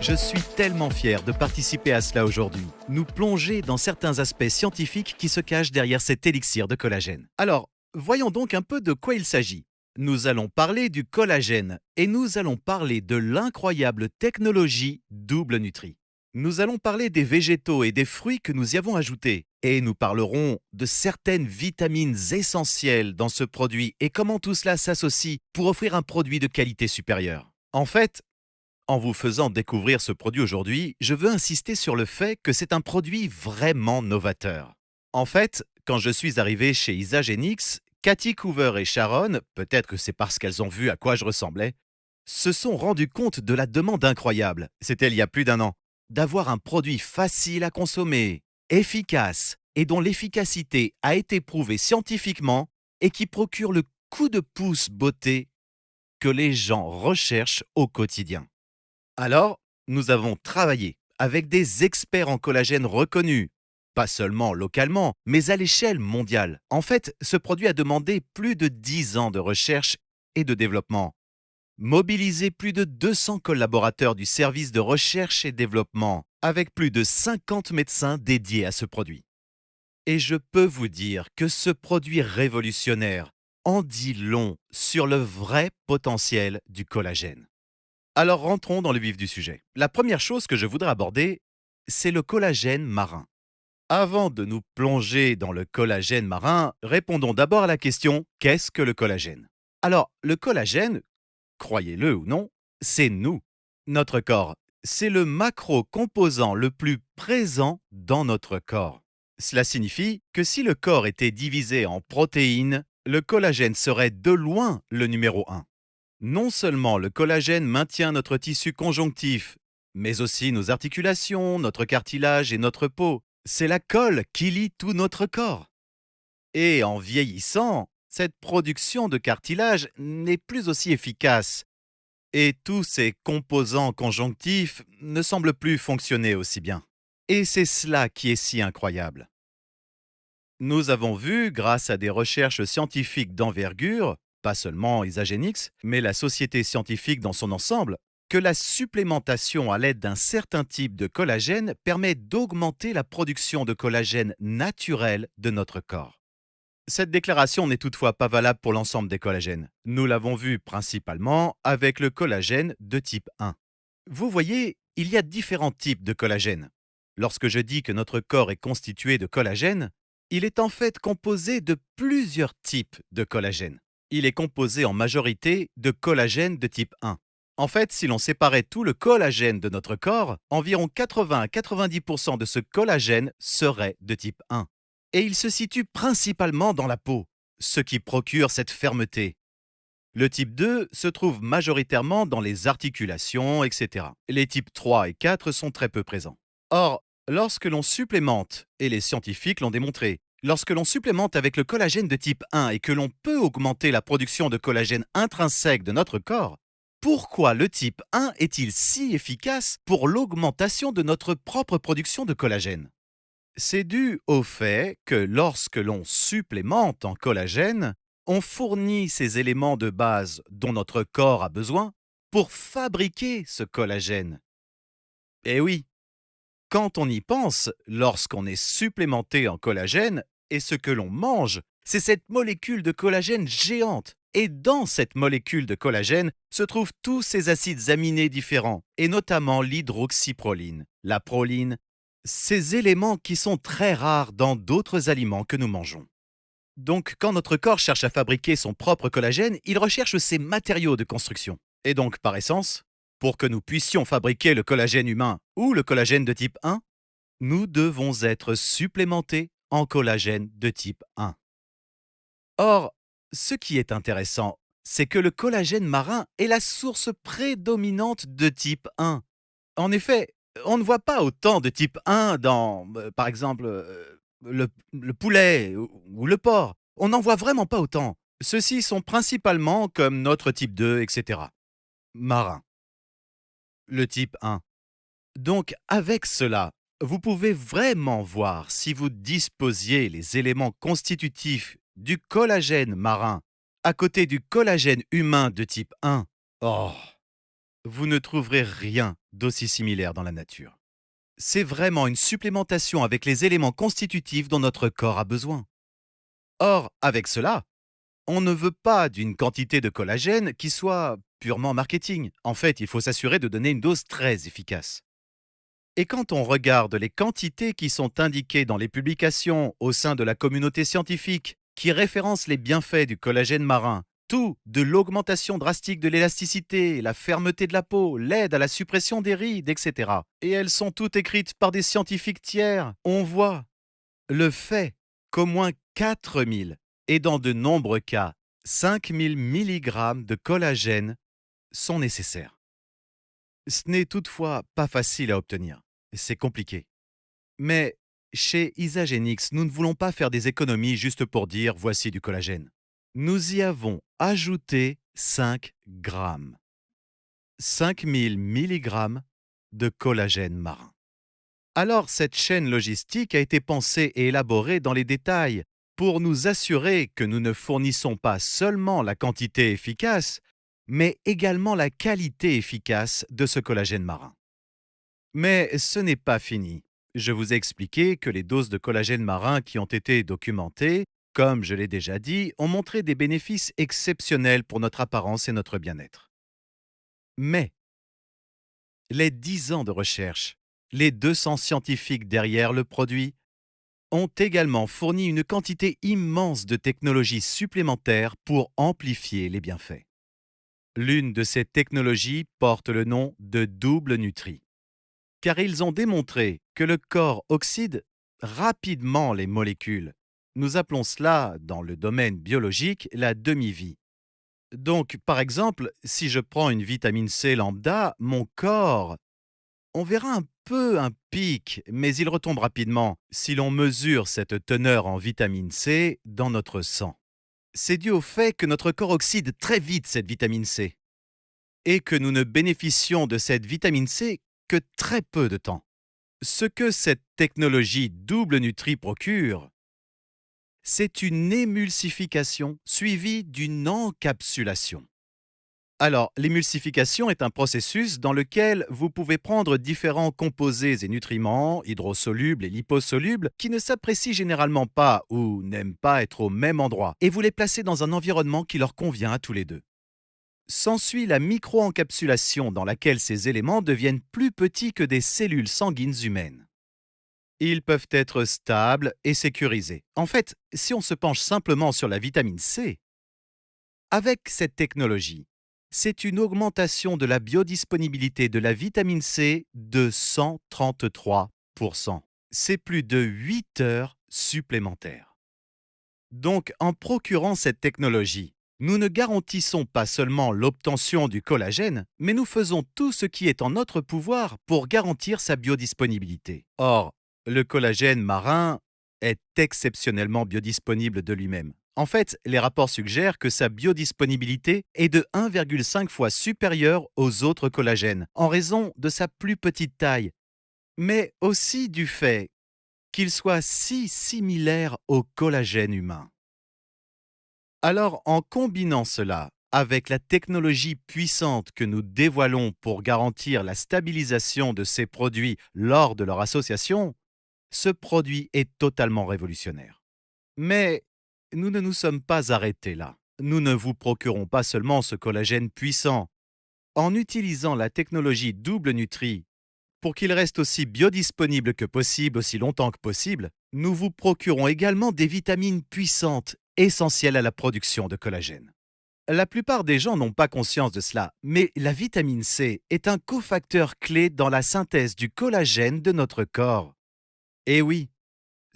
Je suis tellement fier de participer à cela aujourd'hui. Nous plonger dans certains aspects scientifiques qui se cachent derrière cet élixir de collagène. Alors, voyons donc un peu de quoi il s'agit. Nous allons parler du collagène et nous allons parler de l'incroyable technologie Double Nutri. Nous allons parler des végétaux et des fruits que nous y avons ajoutés et nous parlerons de certaines vitamines essentielles dans ce produit et comment tout cela s'associe pour offrir un produit de qualité supérieure. En fait, en vous faisant découvrir ce produit aujourd'hui, je veux insister sur le fait que c'est un produit vraiment novateur. En fait, quand je suis arrivé chez Isagenix, Cathy Coover et Sharon, peut-être que c'est parce qu'elles ont vu à quoi je ressemblais, se sont rendus compte de la demande incroyable, c'était il y a plus d'1 an, d'avoir un produit facile à consommer, efficace et dont l'efficacité a été prouvée scientifiquement et qui procure le coup de pouce beauté que les gens recherchent au quotidien. Alors, nous avons travaillé avec des experts en collagène reconnus, pas seulement localement, mais à l'échelle mondiale. En fait, ce produit a demandé plus de 10 ans de recherche et de développement. Mobilisé plus de 200 collaborateurs du service de recherche et développement, avec plus de 50 médecins dédiés à ce produit. Et je peux vous dire que ce produit révolutionnaire en dit long sur le vrai potentiel du collagène. Alors rentrons dans le vif du sujet. La première chose que je voudrais aborder, c'est le collagène marin. Avant de nous plonger dans le collagène marin, répondons d'abord à la question: qu'est-ce que le collagène? Alors, le collagène, croyez-le ou non, c'est nous. Notre corps, c'est le macro-composant le plus présent dans notre corps. Cela signifie que si le corps était divisé en protéines, le collagène serait de loin le numéro 1. Non seulement le collagène maintient notre tissu conjonctif, mais aussi nos articulations, notre cartilage et notre peau. C'est la colle qui lie tout notre corps. Et en vieillissant, cette production de cartilage n'est plus aussi efficace. Et tous ces composants conjonctifs ne semblent plus fonctionner aussi bien. Et c'est cela qui est si incroyable. Nous avons vu, grâce à des recherches scientifiques d'envergure, pas seulement Isagenix, mais la société scientifique dans son ensemble, que la supplémentation à l'aide d'un certain type de collagène permet d'augmenter la production de collagène naturel de notre corps. Cette déclaration n'est toutefois pas valable pour l'ensemble des collagènes. Nous l'avons vu principalement avec le collagène de type 1. Vous voyez, il y a différents types de collagène. Lorsque je dis que notre corps est constitué de collagène, il est en fait composé de plusieurs types de collagène. Il est composé en majorité de collagène de type 1. En fait, si l'on séparait tout le collagène de notre corps, environ 80 à 90% de ce collagène serait de type 1. Et il se situe principalement dans la peau, ce qui procure cette fermeté. Le type 2 se trouve majoritairement dans les articulations, etc. Les types 3 et 4 sont très peu présents. Or, lorsque l'on supplémente, et les scientifiques l'ont démontré, lorsque l'on supplémente avec le collagène de type 1 et que l'on peut augmenter la production de collagène intrinsèque de notre corps, pourquoi le type 1 est-il si efficace pour l'augmentation de notre propre production de collagène? C'est dû au fait que lorsque l'on supplémente en collagène, on fournit ces éléments de base dont notre corps a besoin pour fabriquer ce collagène. Et oui, quand on y pense, lorsqu'on est supplémenté en collagène, et ce que l'on mange, c'est cette molécule de collagène géante. Et dans cette molécule de collagène se trouvent tous ces acides aminés différents, et notamment l'hydroxyproline, la proline, ces éléments qui sont très rares dans d'autres aliments que nous mangeons. Donc, quand notre corps cherche à fabriquer son propre collagène, il recherche ces matériaux de construction. Et donc, par essence, pour que nous puissions fabriquer le collagène humain ou le collagène de type 1, nous devons être supplémentés en collagène de type 1. Or, ce qui est intéressant, c'est que le collagène marin est la source prédominante de type 1. En effet, on ne voit pas autant de type 1 dans, par exemple, le poulet ou le porc. On n'en voit vraiment pas autant. Ceux-ci sont principalement comme notre type 2, etc. Marin. Le type 1. Donc, avec cela, vous pouvez vraiment voir si vous disposiez les éléments constitutifs du collagène marin à côté du collagène humain de type 1. Oh, vous ne trouverez rien d'aussi similaire dans la nature. C'est vraiment une supplémentation avec les éléments constitutifs dont notre corps a besoin. Or, avec cela, on ne veut pas d'une quantité de collagène qui soit purement marketing. En fait, il faut s'assurer de donner une dose très efficace. Et quand on regarde les quantités qui sont indiquées dans les publications au sein de la communauté scientifique qui référencent les bienfaits du collagène marin, tout de l'augmentation drastique de l'élasticité, la fermeté de la peau, l'aide à la suppression des rides, etc. Et elles sont toutes écrites par des scientifiques tiers. On voit le fait qu'au moins 4000 et dans de nombreux cas 5000 mg de collagène sont nécessaires. Ce n'est toutefois pas facile à obtenir. C'est compliqué. Mais chez Isagenix, nous ne voulons pas faire des économies juste pour dire voici du collagène. Nous y avons ajouté 5 grammes. 5000 mg de collagène marin. Alors cette chaîne logistique a été pensée et élaborée dans les détails pour nous assurer que nous ne fournissons pas seulement la quantité efficace, mais également la qualité efficace de ce collagène marin. Mais ce n'est pas fini. Je vous ai expliqué que les doses de collagène marin qui ont été documentées, comme je l'ai déjà dit, ont montré des bénéfices exceptionnels pour notre apparence et notre bien-être. Mais les 10 ans de recherche, les 200 scientifiques derrière le produit, ont également fourni une quantité immense de technologies supplémentaires pour amplifier les bienfaits. L'une de ces technologies porte le nom de double nutri, car ils ont démontré que le corps oxyde rapidement les molécules. Nous appelons cela, dans le domaine biologique, la demi-vie. Donc, par exemple, si je prends une vitamine C lambda, mon corps, on verra un peu un pic, mais il retombe rapidement si l'on mesure cette teneur en vitamine C dans notre sang. C'est dû au fait que notre corps oxyde très vite cette vitamine C et que nous ne bénéficions de cette vitamine C que très peu de temps. Ce que cette technologie double nutri procure, c'est une émulsification suivie d'une encapsulation. Alors, l'émulsification est un processus dans lequel vous pouvez prendre différents composés et nutriments, hydrosolubles et liposolubles, qui ne s'apprécient généralement pas ou n'aiment pas être au même endroit, et vous les placez dans un environnement qui leur convient à tous les deux. S'ensuit la micro-encapsulation dans laquelle ces éléments deviennent plus petits que des cellules sanguines humaines. Ils peuvent être stables et sécurisés. En fait, si on se penche simplement sur la vitamine C, avec cette technologie, c'est une augmentation de la biodisponibilité de la vitamine C de 133%. C'est plus de 8 heures supplémentaires. Donc, en procurant cette technologie, nous ne garantissons pas seulement l'obtention du collagène, mais nous faisons tout ce qui est en notre pouvoir pour garantir sa biodisponibilité. Or, le collagène marin est exceptionnellement biodisponible de lui-même. En fait, les rapports suggèrent que sa biodisponibilité est de 1,5 fois supérieure aux autres collagènes, en raison de sa plus petite taille, mais aussi du fait qu'il soit si similaire au collagène humain. Alors, en combinant cela avec la technologie puissante que nous dévoilons pour garantir la stabilisation de ces produits lors de leur association, ce produit est totalement révolutionnaire. Mais nous ne nous sommes pas arrêtés là. Nous ne vous procurons pas seulement ce collagène puissant. En utilisant la technologie double nutri pour qu'il reste aussi biodisponible que possible, aussi longtemps que possible, nous vous procurons également des vitamines puissantes, essentielles à la production de collagène. La plupart des gens n'ont pas conscience de cela, mais la vitamine C est un cofacteur clé dans la synthèse du collagène de notre corps. Et oui,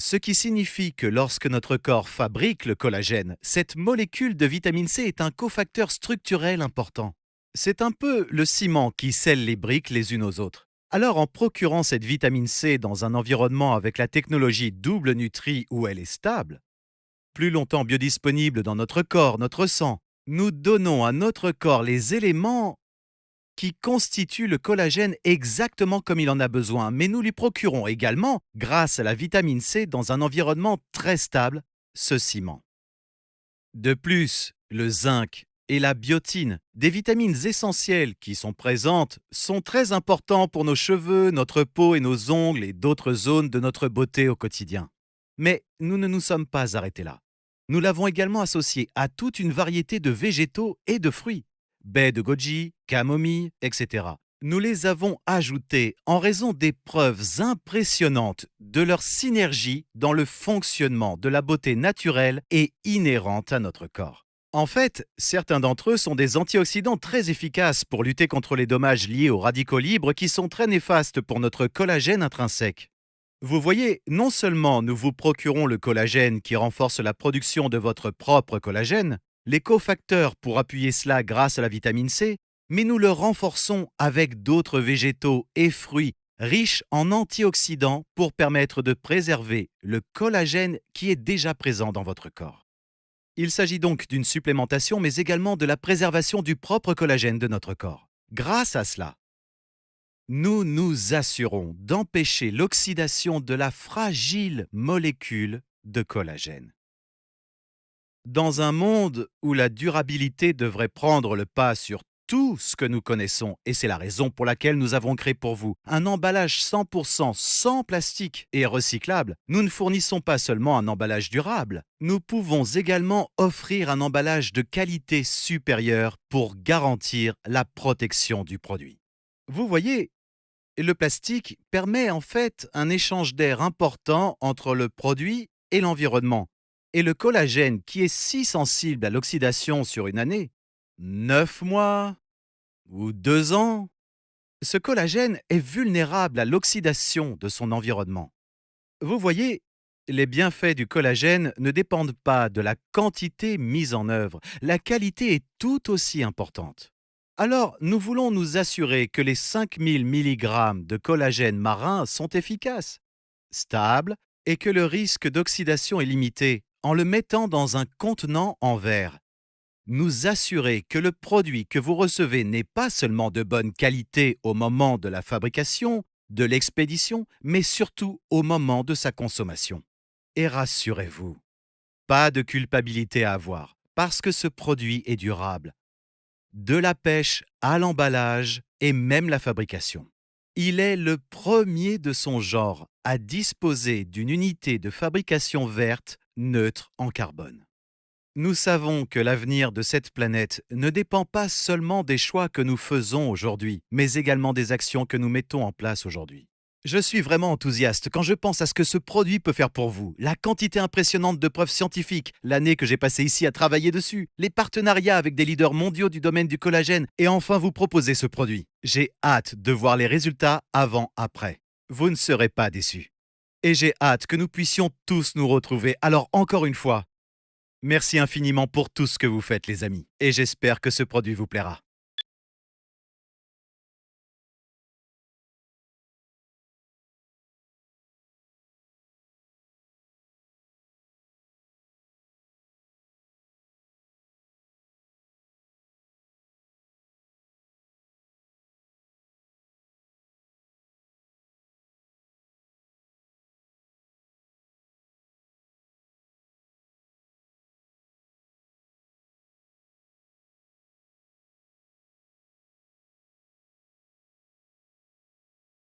ce qui signifie que lorsque notre corps fabrique le collagène, cette molécule de vitamine C est un cofacteur structurel important. C'est un peu le ciment qui scelle les briques les unes aux autres. Alors en procurant cette vitamine C dans un environnement avec la technologie double nutri où elle est stable, plus longtemps biodisponible dans notre corps, notre sang, nous donnons à notre corps les éléments qui constitue le collagène exactement comme il en a besoin, mais nous lui procurons également, grâce à la vitamine C dans un environnement très stable, ce ciment. De plus, le zinc et la biotine, des vitamines essentielles qui sont présentes, sont très importants pour nos cheveux, notre peau et nos ongles et d'autres zones de notre beauté au quotidien. Mais nous ne nous sommes pas arrêtés là. Nous l'avons également associé à toute une variété de végétaux et de fruits, baies de goji, camomille, etc. Nous les avons ajoutés en raison des preuves impressionnantes de leur synergie dans le fonctionnement de la beauté naturelle et inhérente à notre corps. En fait, certains d'entre eux sont des antioxydants très efficaces pour lutter contre les dommages liés aux radicaux libres qui sont très néfastes pour notre collagène intrinsèque. Vous voyez, non seulement nous vous procurons le collagène qui renforce la production de votre propre collagène, les cofacteurs pour appuyer cela grâce à la vitamine C, mais nous le renforçons avec d'autres végétaux et fruits riches en antioxydants pour permettre de préserver le collagène qui est déjà présent dans votre corps. Il s'agit donc d'une supplémentation, mais également de la préservation du propre collagène de notre corps. Grâce à cela, nous nous assurons d'empêcher l'oxydation de la fragile molécule de collagène. Dans un monde où la durabilité devrait prendre le pas sur tout ce que nous connaissons, et c'est la raison pour laquelle nous avons créé pour vous un emballage 100% sans plastique et recyclable, nous ne fournissons pas seulement un emballage durable, nous pouvons également offrir un emballage de qualité supérieure pour garantir la protection du produit. Vous voyez, le plastique permet en fait un échange d'air important entre le produit et l'environnement. Et le collagène, qui est si sensible à l'oxydation sur une année, 9 mois ou 2 ans, ce collagène est vulnérable à l'oxydation de son environnement. Vous voyez, les bienfaits du collagène ne dépendent pas de la quantité mise en œuvre, la qualité est tout aussi importante. Alors, nous voulons nous assurer que les 5000 mg de collagène marin sont efficaces, stables et que le risque d'oxydation est limité en le mettant dans un contenant en verre. Nous assurer que le produit que vous recevez n'est pas seulement de bonne qualité au moment de la fabrication, de l'expédition, mais surtout au moment de sa consommation. Et rassurez-vous, pas de culpabilité à avoir, parce que ce produit est durable. De la pêche à l'emballage et même la fabrication. Il est le premier de son genre à disposer d'une unité de fabrication verte neutre en carbone. Nous savons que l'avenir de cette planète ne dépend pas seulement des choix que nous faisons aujourd'hui, mais également des actions que nous mettons en place aujourd'hui. Je suis vraiment enthousiaste quand je pense à ce que ce produit peut faire pour vous, la quantité impressionnante de preuves scientifiques, l'année que j'ai passée ici à travailler dessus, les partenariats avec des leaders mondiaux du domaine du collagène et enfin vous proposer ce produit. J'ai hâte de voir les résultats avant-après. Vous ne serez pas déçus. Et j'ai hâte que nous puissions tous nous retrouver. Alors encore une fois, merci infiniment pour tout ce que vous faites les amis et j'espère que ce produit vous plaira.